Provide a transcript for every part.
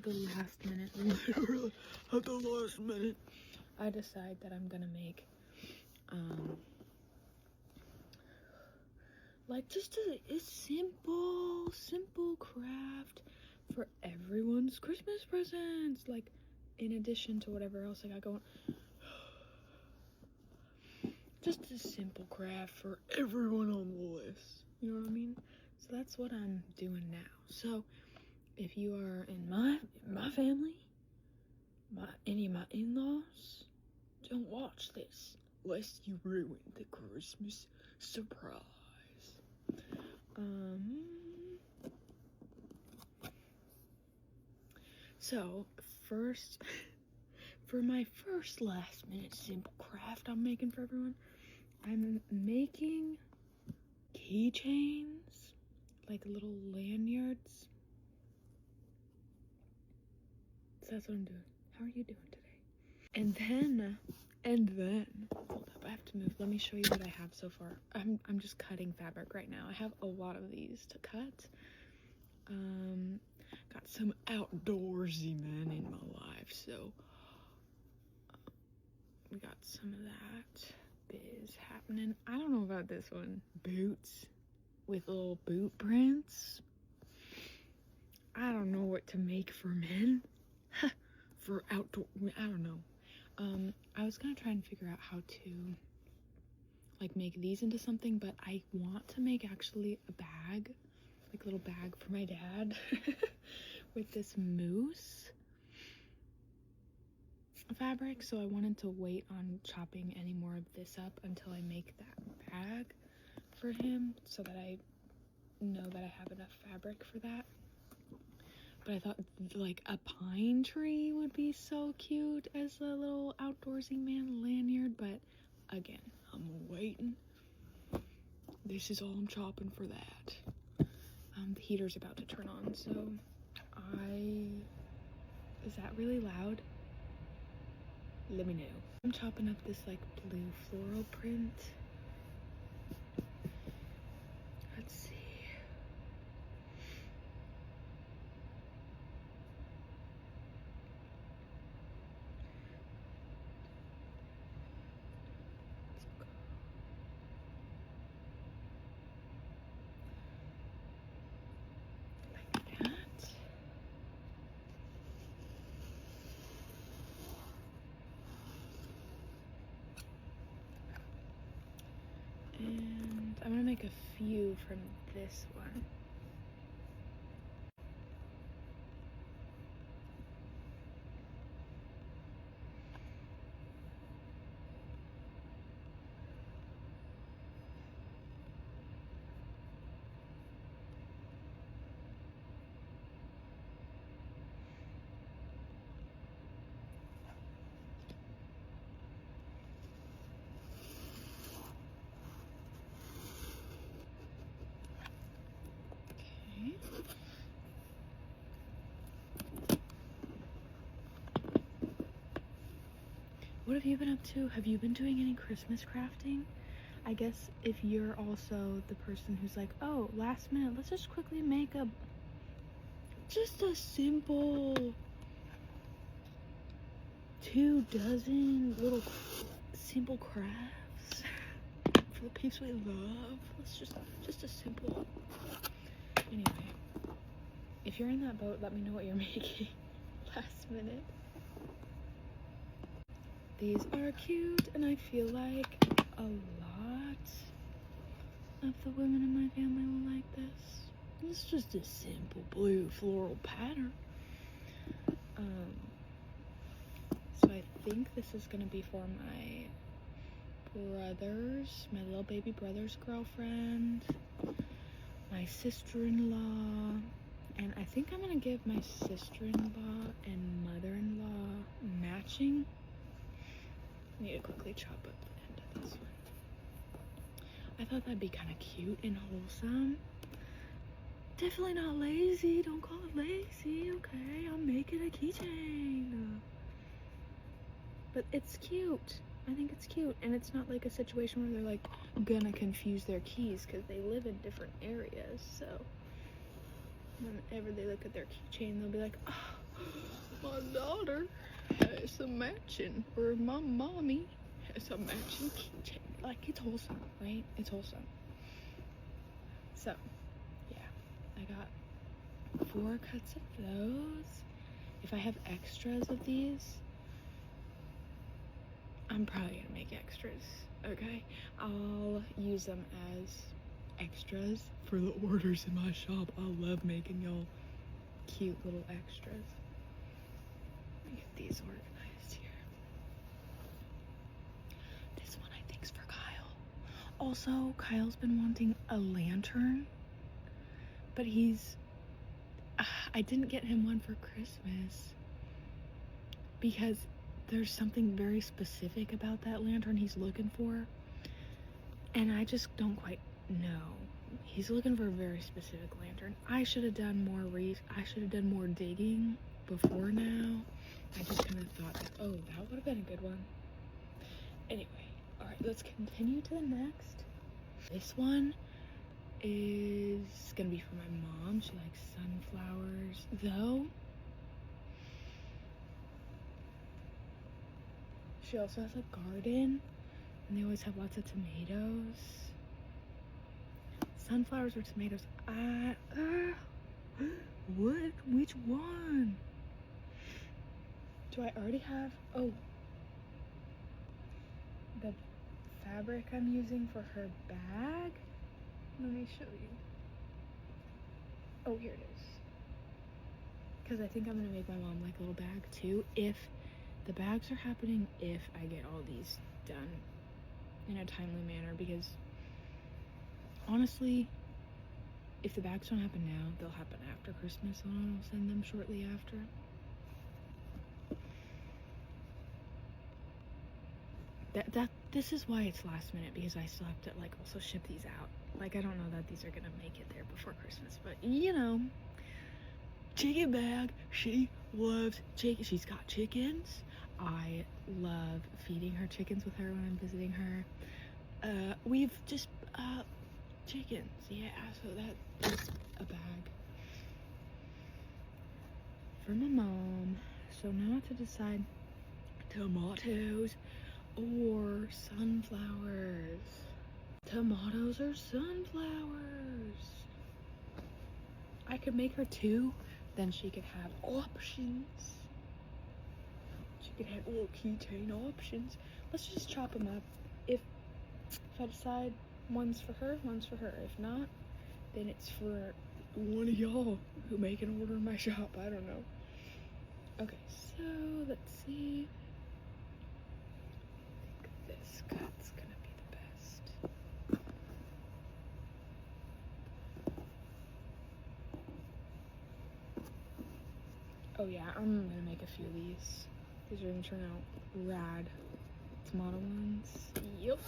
the last minute, literally at the last minute, I decide that I'm gonna make, like just a simple craft for everyone's Christmas presents, like in addition to whatever else I got going. Just a simple craft for everyone on the list, you know what I mean? So that's what I'm doing now. So if you are in my family, any of my in-laws, don't watch this lest you ruin the Christmas surprise. So first, for my first last minute simple craft I'm making for everyone, I'm making keychains, like little lanyards. So that's what I'm doing. How are you doing today? And then, hold up, I have to move. Let me show you what I have so far. I'm just cutting fabric right now. I have a lot of these to cut. Got some outdoorsy men in my life, so we got some of that biz happening. I don't know about this one. Boots with little boot prints. I don't know what to make for men. For outdoor, I don't know. I was gonna try and figure out how to like make these into something, but I want to make actually a bag, like a little bag for my dad with this moose fabric. So I wanted to wait on chopping any more of this up until I make that bag for him, so that I know that I have enough fabric for that. But I thought like a pine tree would be so cute as a little outdoorsy man lanyard, but again, I'm waiting. This is all I'm chopping for that. The heater's about to turn on, so is that really loud? Let me know. I'm chopping up this like blue floral print. Let's see. And I'm gonna make a few from this one. What have you been up to? Have you been doing any Christmas crafting? I guess if you're also the person who's like, oh, last minute, let's just quickly make just a simple 24 little simple crafts for the peeps we love. Let's just a simple. Anyway, if you're in that boat, let me know what you're making last minute. These are cute, and I feel like a lot of the women in my family will like this. It's just a simple blue floral pattern. So I think this is gonna be for my my little baby brother's girlfriend, my sister-in-law, and I think I'm gonna give my sister-in-law and mother-in-law matching. I need to quickly chop up the end of this one. I thought that'd be kind of cute and wholesome. Definitely not lazy. Don't call it lazy, okay? I'm making a keychain. But it's cute. I think it's cute. And it's not like a situation where they're like gonna confuse their keys because they live in different areas. So Whenever they look at their keychain, they'll be like, oh, my daughter has a matching, or my mommy has a matching keychain. Like, it's wholesome, right? It's wholesome. So, yeah, I got 4 cuts of those. If I have extras of these, I'm probably gonna make extras, okay? I'll use them as extras for the orders in my shop. I love making y'all cute little extras. Let me get these organized here. This one I think's for Kyle. Also, Kyle's been wanting a lantern, but I didn't get him one for Christmas because there's something very specific about that lantern he's looking for, and I just don't quite know. He's looking for a very specific lantern. I should have done more digging before now. I just kind of thought, oh, that would have been a good one. Anyway, all right, let's continue to the next. This one is gonna be for my mom. She likes sunflowers, though. She also has a garden, and they always have lots of tomatoes. Sunflowers or tomatoes? What? Which one? Do I already have? Oh, the fabric I'm using for her bag. Let me show you. Oh, here it is. Because I think I'm gonna make my mom like a little bag too. If the bags are happening, if I get all these done in a timely manner, because honestly, if the bags don't happen now, they'll happen after Christmas, and I'll send them shortly after. This is why it's last minute, because I still have to like also ship these out. Like, I don't know that these are gonna make it there before Christmas, but you know, chicken bag. She loves chicken. She's got chickens. I love feeding her chickens with her when I'm visiting her. We've just chickens, yeah. So that is a bag for my mom. So now to decide tomatoes or sunflowers. Tomatoes or sunflowers. I could make her 2, then she could have options. She could have little keychain options. Let's just chop them up. If I decide one's for her, one's for her. If not, then it's for one of y'all who make an order in my shop. I don't know. Okay, so let's see. I think this cut's gonna be the best. Oh yeah, I'm gonna make a few of these. These are gonna turn out rad. Tomato ones. Yep.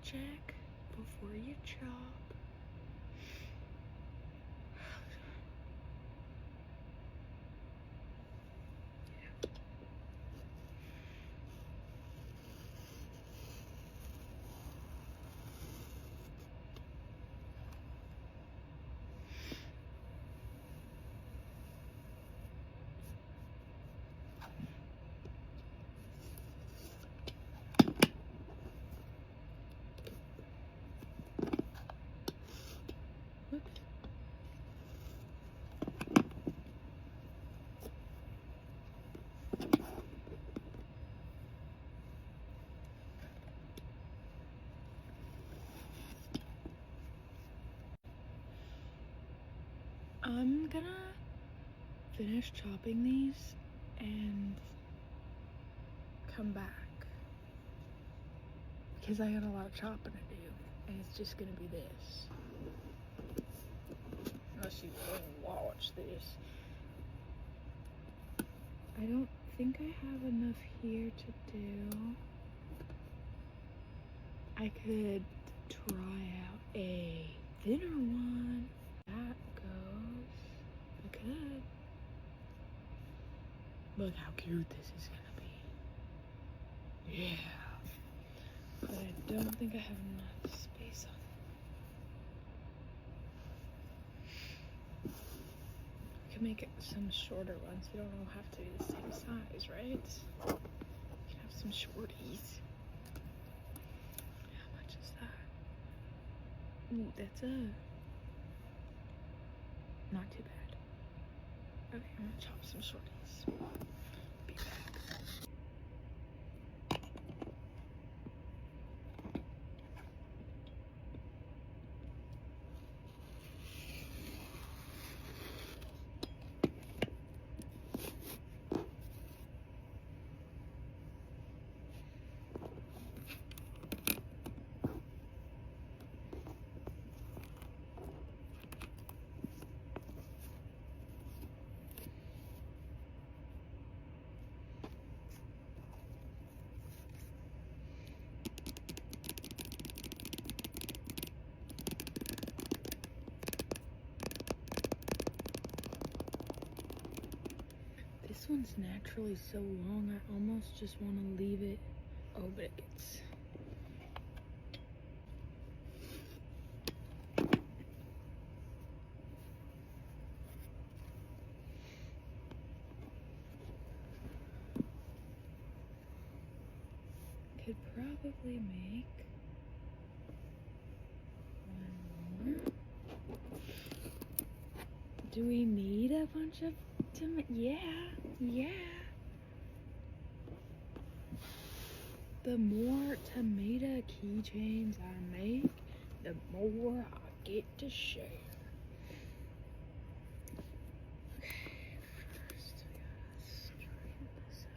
Check before you chop. finish chopping these and come back, because I got a lot of chopping to do, and it's just gonna be this. Unless you want to watch this. I don't think I have enough here to do. I could try out a thinner one. That goes. I could. Look how cute this is gonna be. Yeah. But I don't think I have enough space on it. We can make it some shorter ones. You don't all have to be the same size, right? You can have some shorties. How much is that? Ooh, that's not too bad. Okay, I'm gonna chop some shorties. Be back. This one's naturally so long, I almost just want to leave it. Oh, but it gets... Could probably make one more. Do we need a bunch of yeah. The more tomato keychains I make, the more I get to share. Okay, first we gotta straighten this up.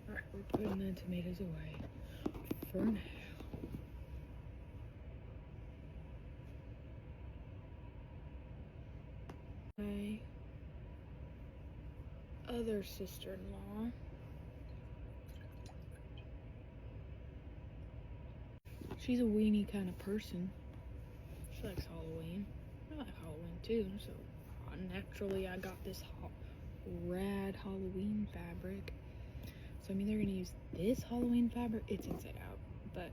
Alright, we're putting the tomatoes away for now. My other sister-in-law, she's a weenie kind of person. She likes Halloween. I like Halloween too, so naturally I got this rad Halloween fabric. So I'm either gonna use this Halloween fabric, it's inside out, but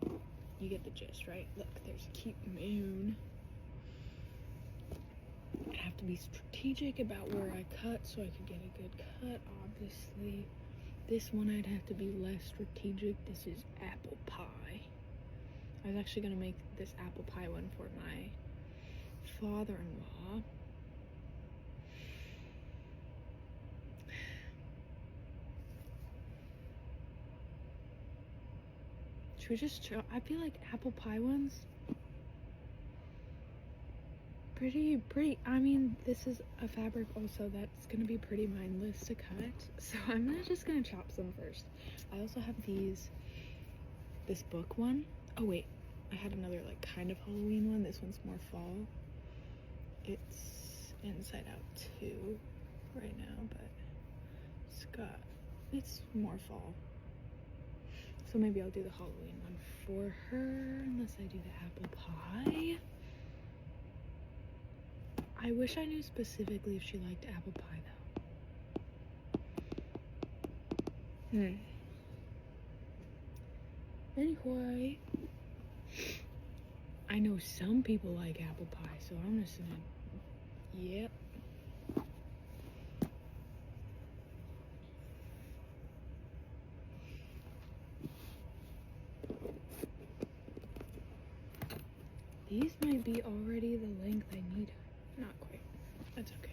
you get the gist, right? Look, there's a cute moon. I have to be strategic about where I cut so I could get a good cut, obviously. This one I'd have to be less strategic. This is apple pie. I was actually gonna make this apple pie one for my father-in-law. Should we just I feel like apple pie ones pretty, I mean, this is a fabric also that's gonna be pretty mindless to cut, so I'm just gonna chop some first. I also have this book one. Oh wait, I had another like kind of Halloween one. This one's more fall. It's inside out too right now, but it's more fall. So maybe I'll do the Halloween one for her, unless I do the apple pie. I wish I knew specifically if she liked apple pie though. Anyway, I know some people like apple pie, so I'm just gonna, yep. These might be already the length I need. Not quite. That's okay.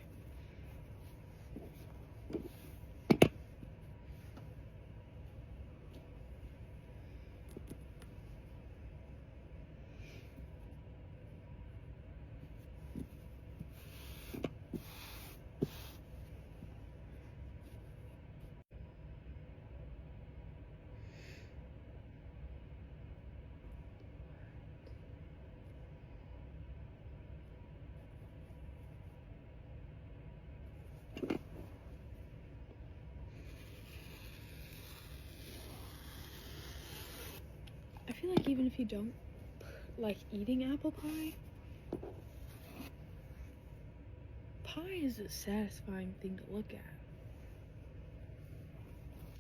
I feel like even if you don't like eating apple pie, pie is a satisfying thing to look at.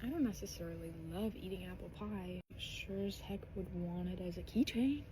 I don't necessarily love eating apple pie. Sure as heck would want it as a keychain.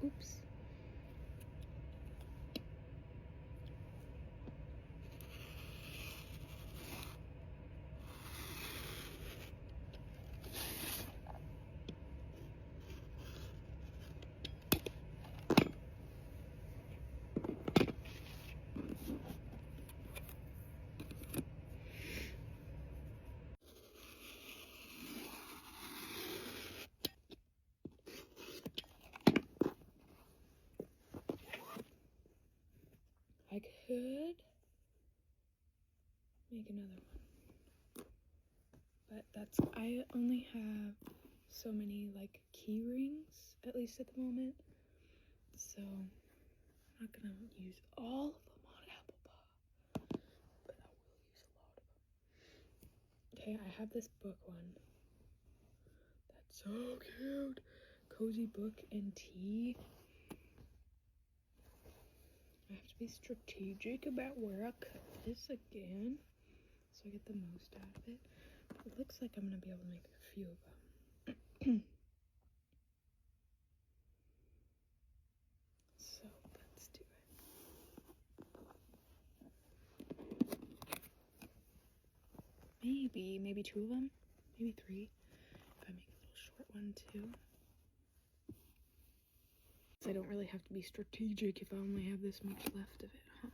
Oops. I could make another one, but I only have so many like key rings, at least at the moment, so I'm not gonna use all of them on apple pie, but I will use a lot of them. Okay, I have this book one. That's so cute. Cozy book and tea. I have to be strategic about where I cut this again, so I get the most out of it. It looks like I'm gonna be able to make a few of them. So let's do it. Maybe two of them, maybe three, if I make a little short one too. So I don't really have to be strategic if I only have this much left of it, huh?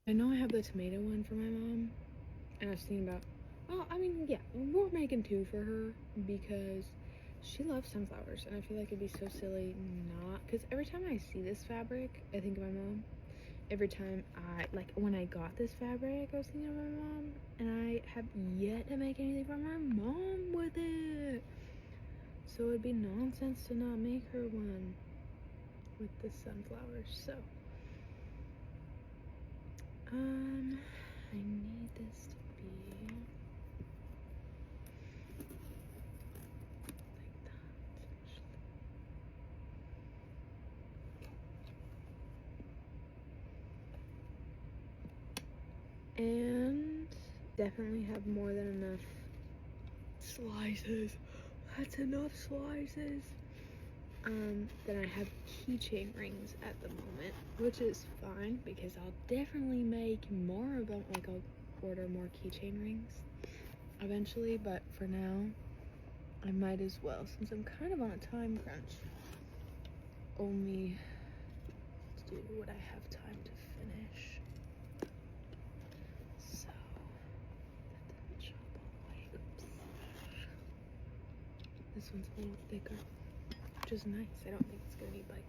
I know I have the tomato one for my mom, and I was thinking about, oh, I mean, yeah, we're making 2 for her because she loves sunflowers, and I feel like it'd be so silly not, because every time I see this fabric, I think of my mom. Every time when I got this fabric, I was thinking of my mom, and I have yet to make anything for my mom with it. So it'd be nonsense to not make her one with the sunflowers. So, I need this to be like that. And definitely have more than enough slices. That's enough slices. Then I have keychain rings at the moment, which is fine because I'll definitely make more of them. Like, I'll order more keychain rings eventually, but for now, I might as well, since I'm kind of on a time crunch, only do what I have time to finish. So, that didn't chop all the way. Oops. This one's a little thicker, which is nice. I don't think it's gonna need like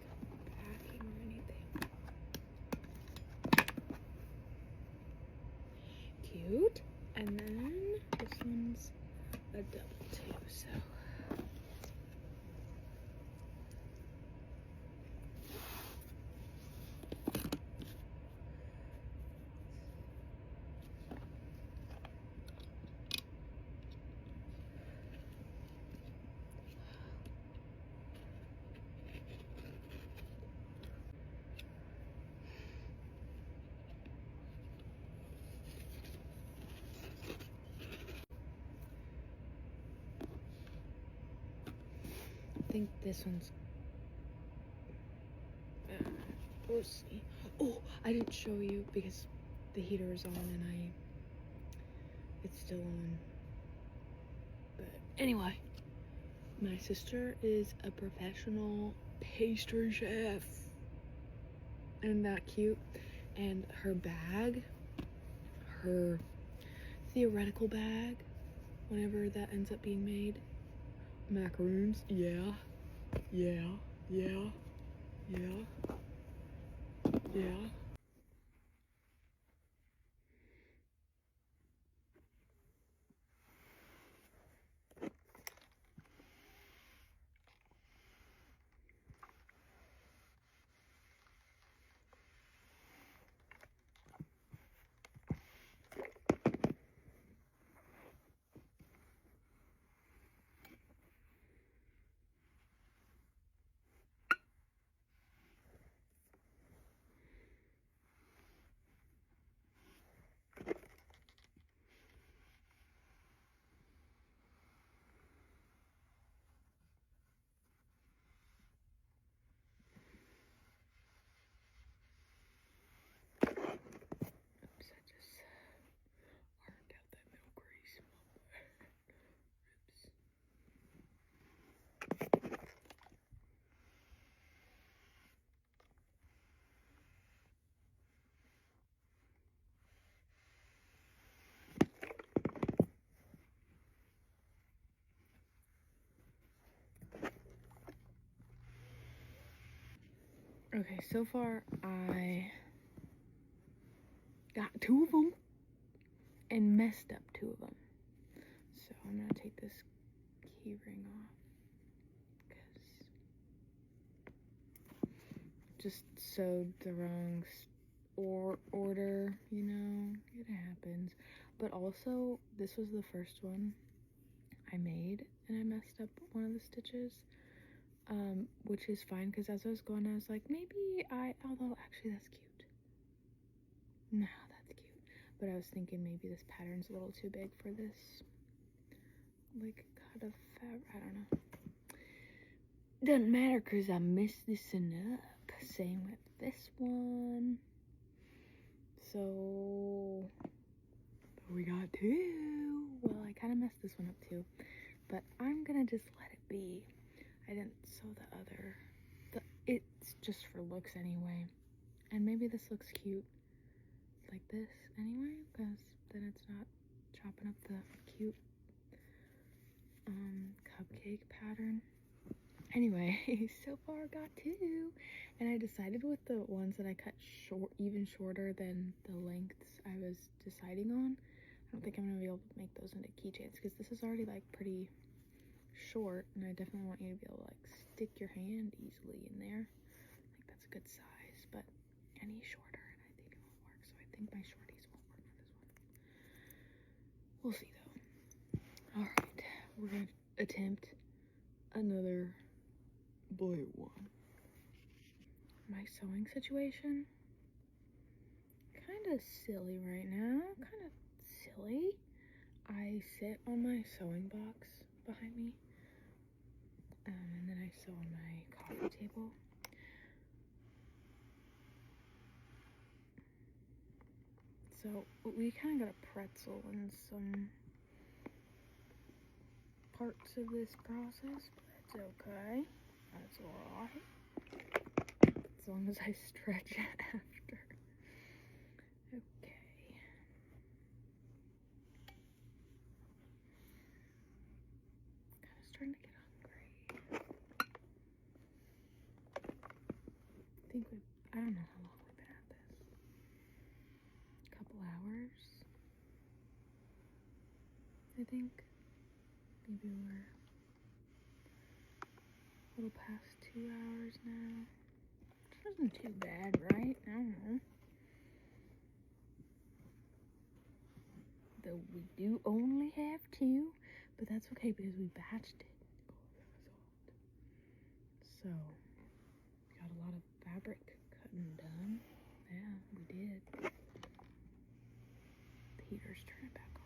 packing or anything. Cute. And then this one's a double too, so I think this one's we'll see. Oh, I didn't show you because the heater is on and it's still on. But anyway, my sister is a professional pastry chef. Isn't that cute? And her bag, her theoretical bag, whenever that ends up being made, macaroons, yeah. Oops, I just arced out that middle crease. Okay, so far I got 2 of them and messed up 2 of them. So I'm gonna take this key ring off because just sewed the wrong order, you know, it happens. But also, this was the first one I made and I messed up one of the stitches, which is fine because as I was going, I was like, maybe although actually that's cute. No, that's cute. But I was thinking maybe this pattern's a little too big for this, like, cut of fabric. I don't know. Doesn't matter because I messed this one up. Same with this one. So we got 2. Well, I kind of messed this one up too, but I'm gonna just let it be. I didn't sew the other. It's just for looks anyway. And maybe this looks cute like this anyway, because then it's not chopping up the cute cupcake pattern. Anyway, so far got 2, and I decided with the ones that I cut short, even shorter than the lengths I was deciding on. I don't think I'm gonna be able to make those into keychains because this is already like pretty short, and I definitely want you to be able to like stick your hand easily in there. I think that's a good size, but any shorter and I think it won't work, so I think my shorties won't work for this one. We'll see though. All right, we're gonna attempt another blue one. My sewing situation, kind of silly right now, kind of silly. I sit on my sewing box behind me, and then I sew on my coffee table. So we kind of got a pretzel in some parts of this process, but it's okay. That's alright. As long as I stretch it after. Okay. Kind of starting to get hungry. I don't know how long we've been at this. A couple hours, I think. Maybe we're a little past 2 hours now. Which isn't too bad, right? I don't know. Though we do only have 2, but that's okay because we batched it. So, we got a lot of fabric cutting done. Yeah, we did. The heater's turning back on.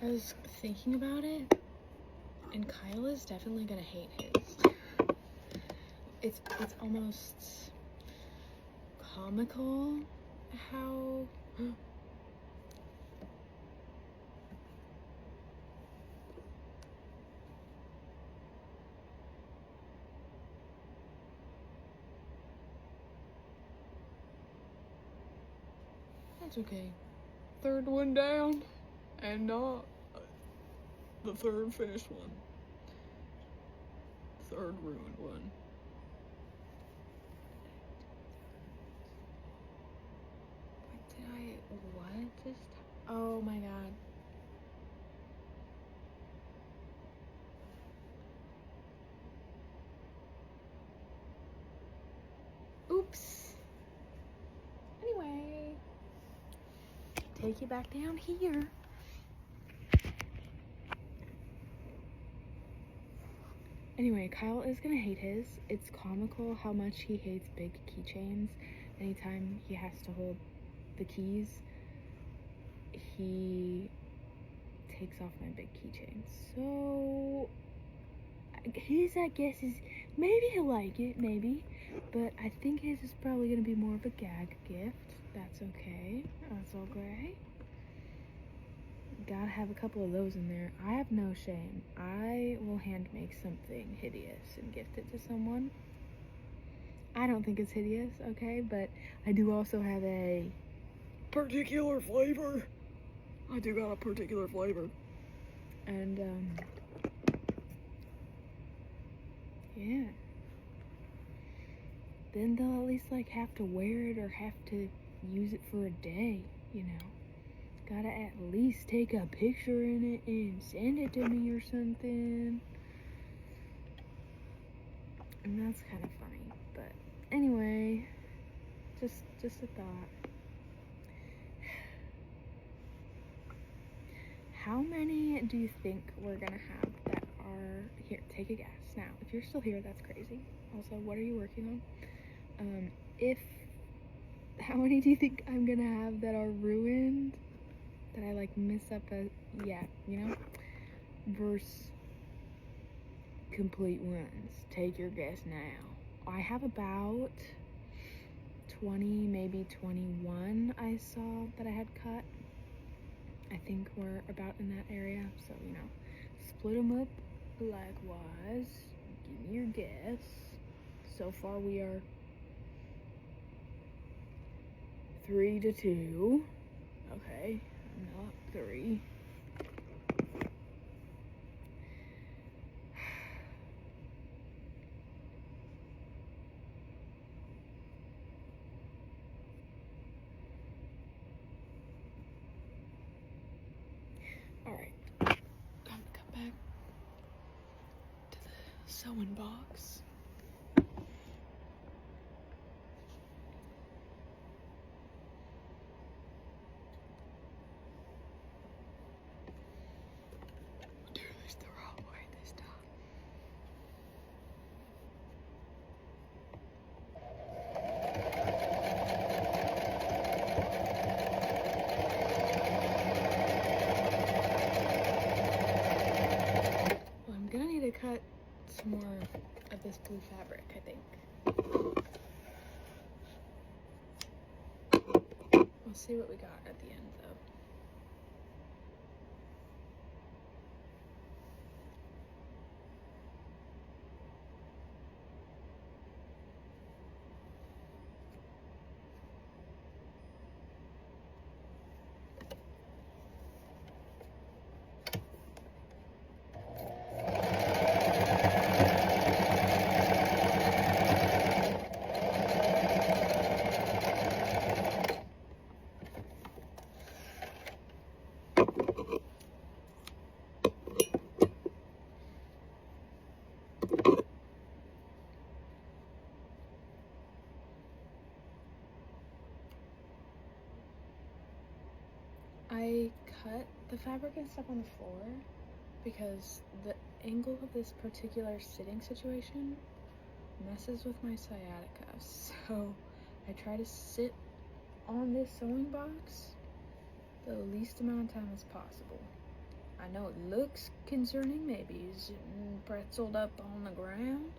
I was thinking about it, and Kyle is definitely gonna hate his. It's almost comical how that's okay. Third one down, and not the third finished one. Third ruined one. What just? Oh my god. Oops. Anyway, take you back down here. Anyway, Kyle is gonna hate his. It's comical how much he hates big keychains. Anytime he has to hold the keys, he takes off my big keychain. So his, I guess, is maybe he'll like it, maybe, but I think his is probably gonna be more of a gag gift. That's okay. That's okay. Gotta have a couple of those in there. I have no shame. I will hand make something hideous and gift it to someone. I don't think it's hideous, okay, but I do also have a particular flavor. I do got a particular flavor. And, yeah. then they'll at least like have to wear it or have to use it for a day, you know. Gotta at least take a picture in it and send it to me or something. And that's kind of funny, but anyway, just a thought. How many do you think we're gonna have that are here? Take a guess. Now, if you're still here, that's crazy. Also, what are you working on? How many do you think I'm gonna have that are ruined? That I like miss up you know? Versus complete ones. Take your guess now. I have about 20, maybe 21 I saw that I had cut. I think we're about in that area, so you know, split them up likewise. Give me your guess. So far we are 3-2. Okay, not 3. Alright, time to come back to the sewing box. Doing this the wrong way this time. Well, I'm gonna need to cut some more of this blue fabric, I think. We'll see what we got at the end, though. I cut the fabric and stuff on the floor because the angle of this particular sitting situation messes with my sciatica. So I try to sit on this sewing box the least amount of time as possible. I know it looks concerning, maybe it's pretzeled up on the ground,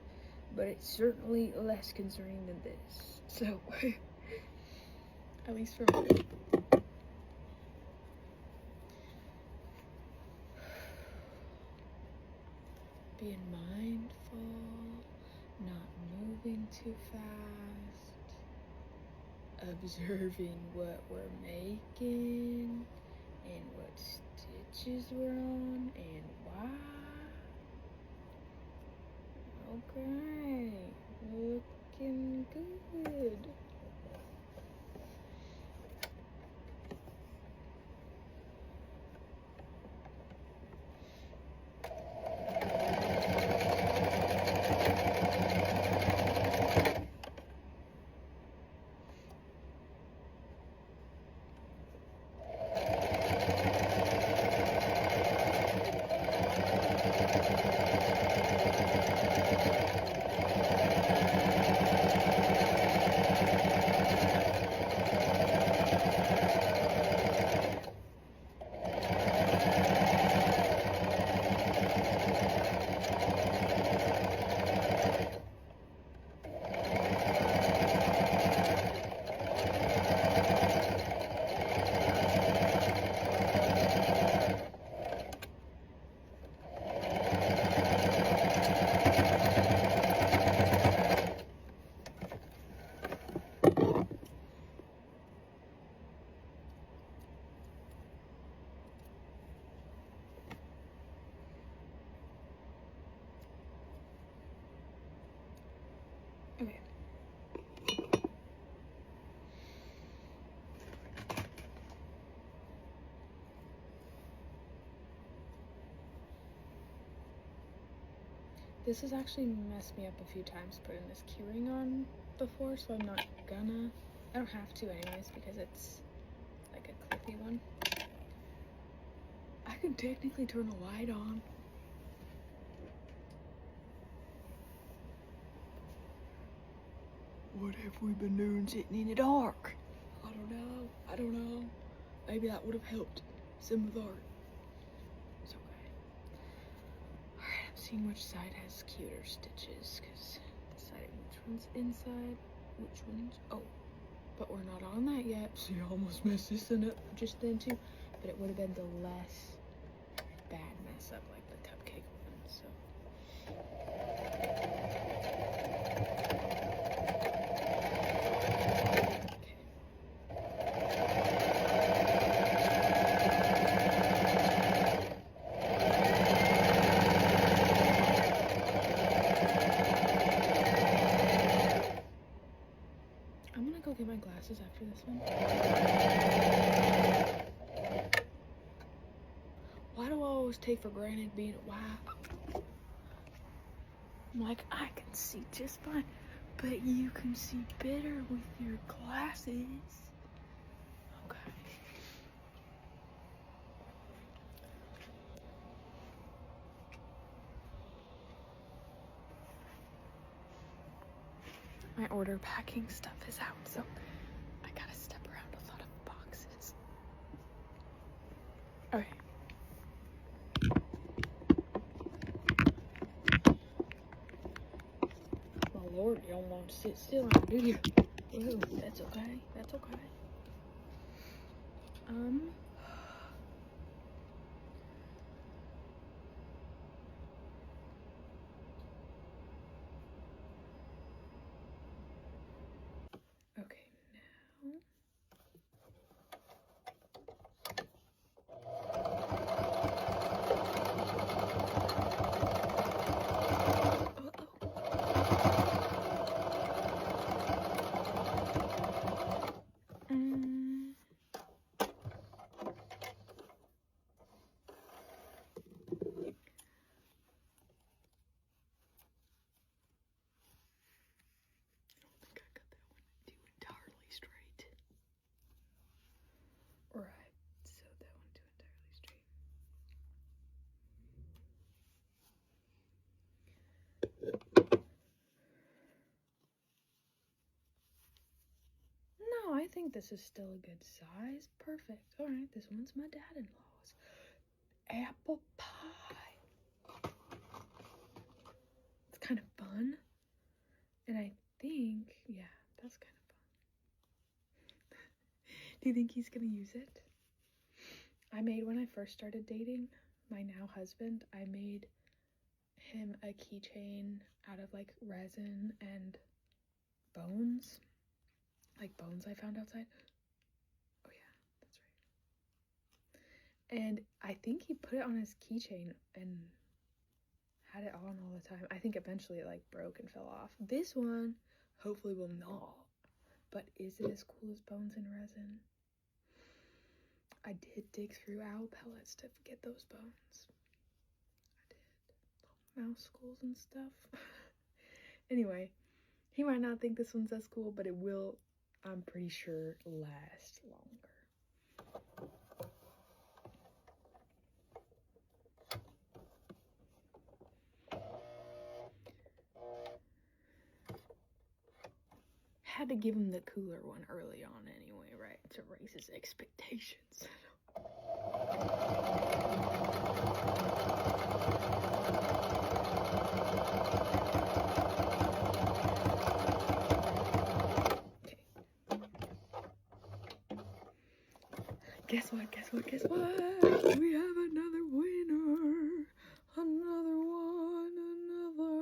but it's certainly less concerning than this. So, at least for me. Being mindful, not moving too fast, observing what we're making, and what stitches we're on, and why. Okay, looking good. This has actually messed me up a few times putting this keyring on before, so I'm not gonna. I don't have to anyways because it's like a clippy one. I can technically turn a light on. What have we been doing sitting in the dark? I don't know. Maybe that would have helped some of our. It's okay. Alright, I'm seeing which side has cuter stitches, because deciding which one's inside, which one's. Oh, but we're not on that yet. So you almost messed this one up just then too. But it would have been the less bad mess up like the cupcake one, so. I'm gonna go get my glasses after this one. Why do I always take for granted being white? I'm like, I can see just fine, but you can see better with your glasses. Okay. My order packing stuff is out, so I gotta step around a lot of boxes. Okay. My lord, you don't want to sit still now, do you? Ew, that's okay. That's okay. Okay, now. Right, so that one too entirely straight. No, I think this is still a good size. Perfect. All right, this one's my dad-in-law's. Apple pie. It's kind of fun. And I think, yeah, that's kind of fun. Do you think he's gonna use it? I made, when I first started dating my now husband, I made him a keychain out of like resin and bones. Like bones I found outside. Oh yeah, that's right. And I think he put it on his keychain and had it on all the time. I think eventually it like broke and fell off. This one hopefully will not. But is it as cool as bones and resin? I did dig through owl pellets to get those bones. I did. Little mouse skulls and stuff. Anyway, he might not think this one's as cool, but it will, I'm pretty sure, last longer. Had to give him the cooler one early on anyway, right? To raise his expectations. Okay. Guess what? Guess what? Guess what? We have another winner. Another one. Another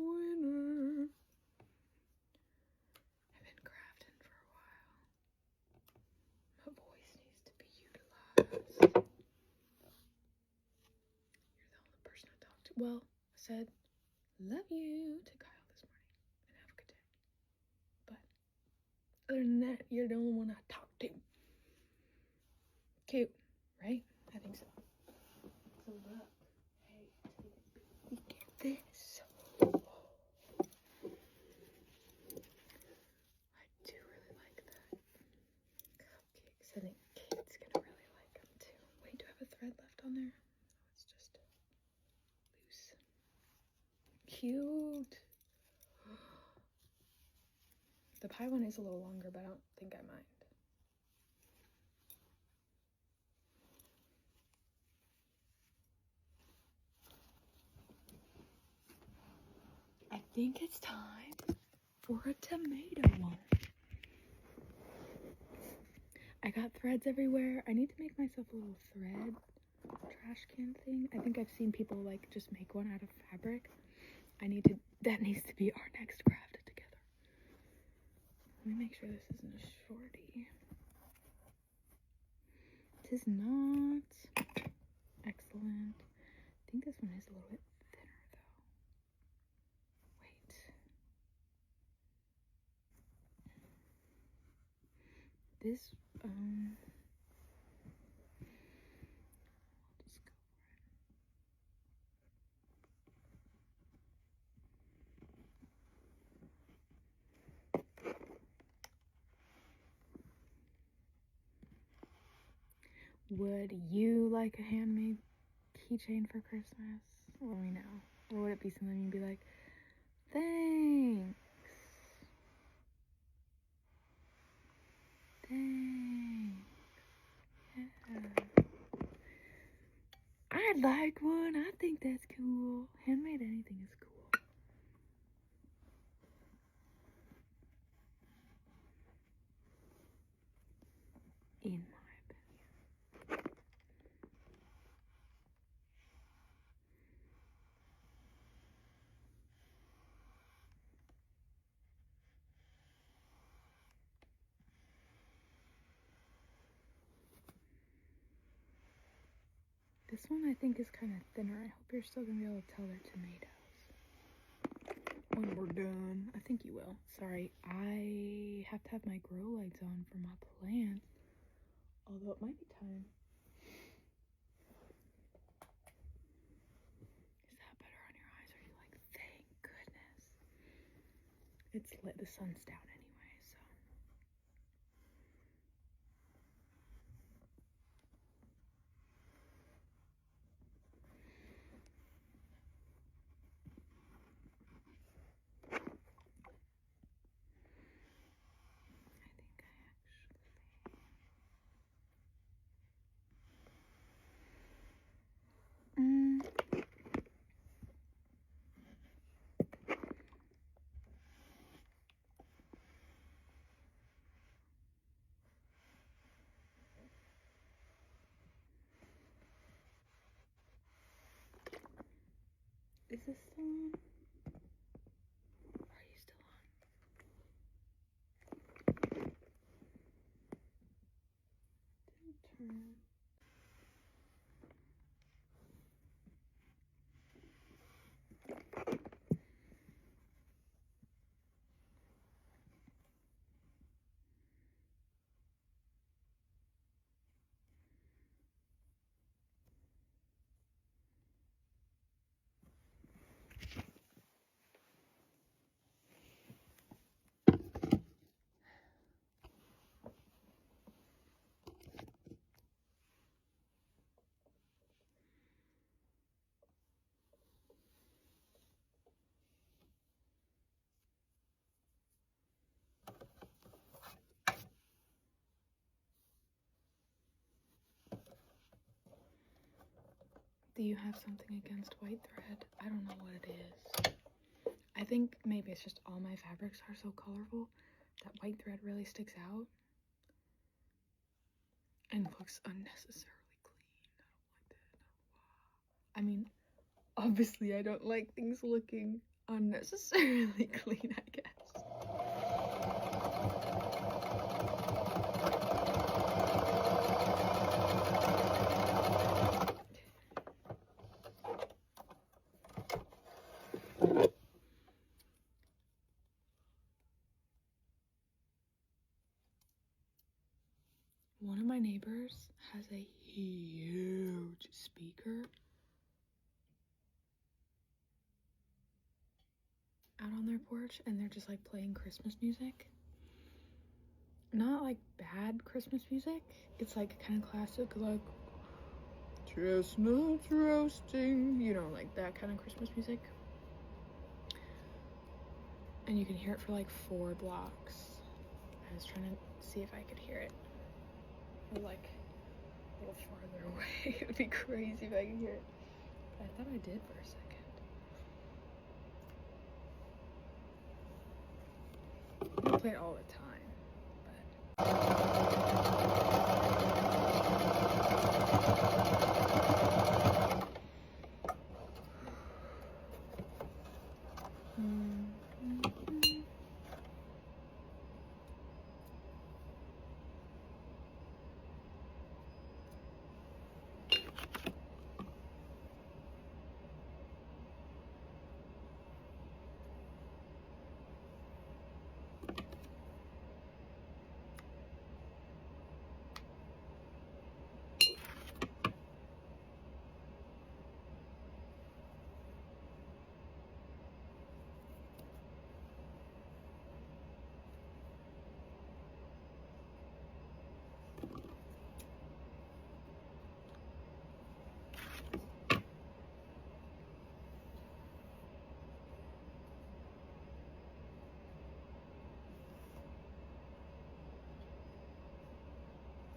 winner. I've been crafting for a while. My voice needs to be utilized. You're the only person I talked to. Well, I said love you to Kyle this morning and have a good day. But other than that, you're the only one I talked to. Cute, right? I think so. So look, hey, look at this. I think Kate's gonna really like them too. Wait, do I have a thread left on there? Oh, it's just loose. Cute. The pie one is a little longer, but I don't think I mind. I think it's time for a tomato one. I got threads everywhere. I need to make myself a little thread trash can thing. I think I've seen people like just make one out of fabric. That needs to be our next craft together. Let me make sure this isn't a shorty. It is not. Excellent. I think this one is a little bit thinner though. Wait. This, I'll just go for it. Would you like a handmade keychain for Christmas? Let me know. Or would it be something you'd be like, thanks? Thanks. Yeah. I'd like one. I think that's cool. Handmade anything is cool. In my opinion. This one I think is kind of thinner. I hope you're still gonna be able to tell they're tomatoes when we're done. I think you will. Sorry, I have to have my grow lights on for my plants. Although it might be time. Is that better on your eyes? Are you like, thank goodness? It's lit. The sun's down anyway, so. Is this still on? Are you still on? Didn't turn. Do you have something against white thread? I don't know what it is. I think maybe it's just all my fabrics are so colorful that white thread really sticks out and looks unnecessarily clean. I don't like that. I mean, obviously I don't like things looking unnecessarily clean, I guess. One of my neighbors has a huge speaker out on their porch, and they're just like playing Christmas music. not like bad Christmas music. It's like kind of classic, like chestnuts roasting, you know, like that kind of Christmas music. And you can hear it for like 4 blocks. I was trying to see if I could hear it. Or like a little farther away. It would be crazy if I could hear it. But I thought I did for a second. I don't play it all the time,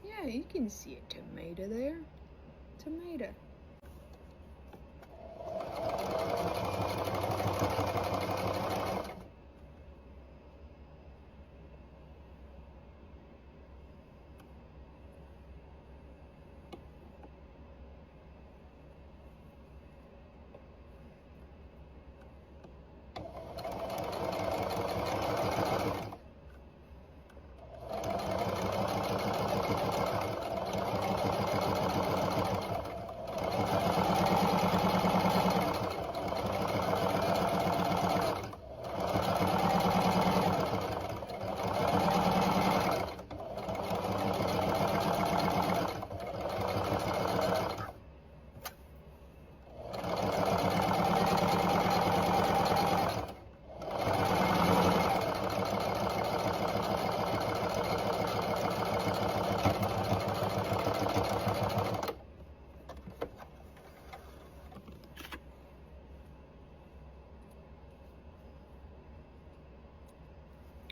yeah, you can see a tomato there. Tomato.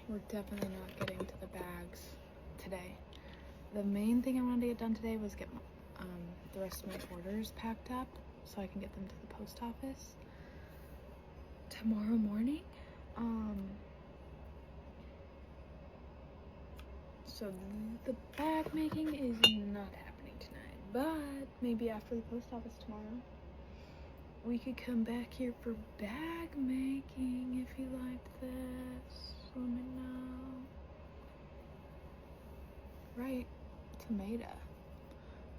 We're definitely not getting to the bags today. The main thing I wanted to get done today was get the rest of my orders packed up so I can get them to the post office tomorrow morning. So the bag making is not happening tonight, but maybe after the post office tomorrow, we could come back here for bag making if you like this. Let me know. Right, tomato.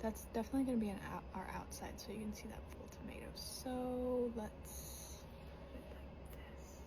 That's definitely gonna be our outside, so you can see that full tomato. So let's put it like this.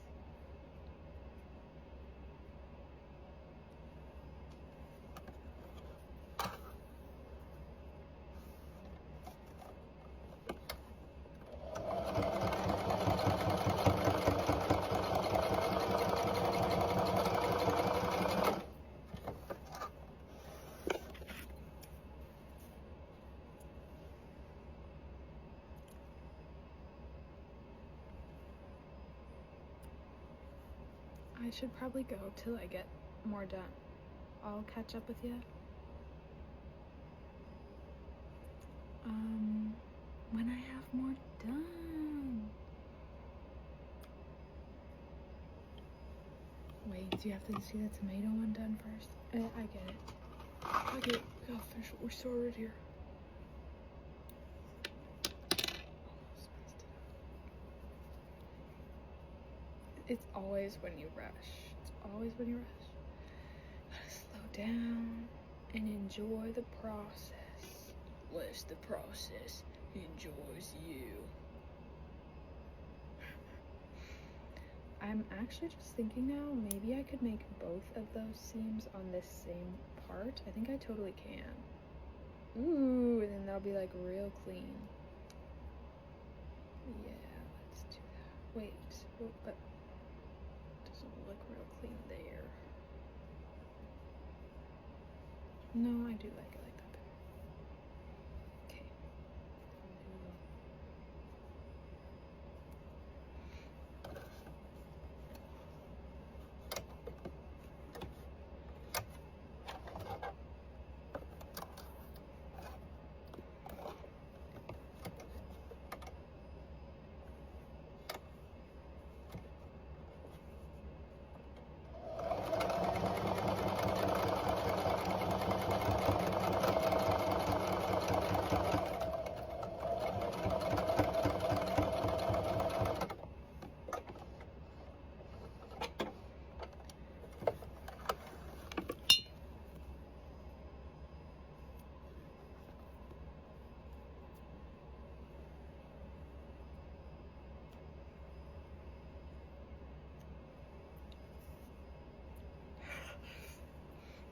I should probably go till I get more done. I'll catch up with you. When I have more done. Wait, do you have to see the tomato one done first? I get it. I get it. We gotta finish what we started here. It's always when you rush. It's always when you rush. Gotta slow down and enjoy the process. Lest the process enjoys you. I'm actually just thinking now, maybe I could make both of those seams on this same part. I think I totally can. Ooh, and then that'll be like real clean. Yeah, let's do that. Wait, but it doesn't look real clean there. No, I do like it like that. Okay.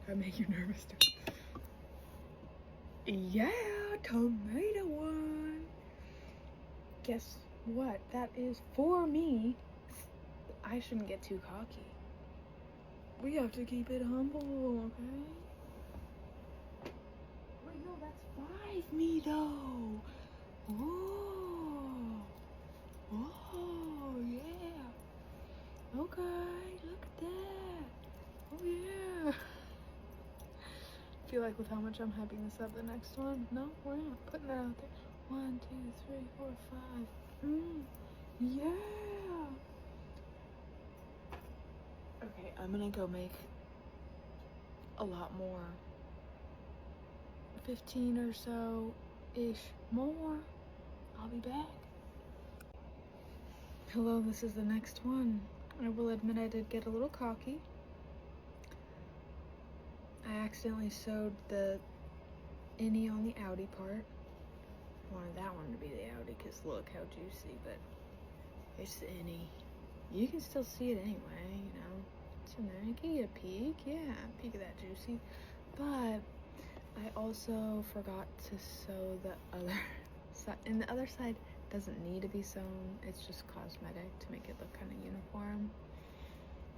I make you nervous too. Yeah, tomato one. Guess what? That is for me. I shouldn't get too cocky. We have to keep it humble, okay? Wait, no, that's 5 me though. Oh, oh yeah. Okay, look at that. Oh yeah. I feel like with how much I'm hyping this up, the next one, no, we're not putting that out there. 1, 2, 3, 4, 5. Yeah. Okay, I'm gonna go make a lot more. 15 or so ish more. I'll be back. Hello, this is the next one. I will admit I did get a little cocky. I accidentally sewed the innie on the outie part. I wanted that one to be the outie because look how juicy, but it's the innie. You can still see it anyway, you know. It's in there. You can get a peek, yeah, a peek of that juicy. But I also forgot to sew the other side, and the other side doesn't need to be sewn. It's just cosmetic to make it look kind of uniform.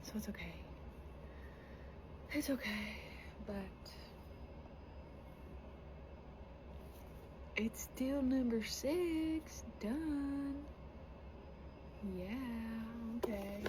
So it's okay. It's okay, but it's still number 6 done. Yeah, okay.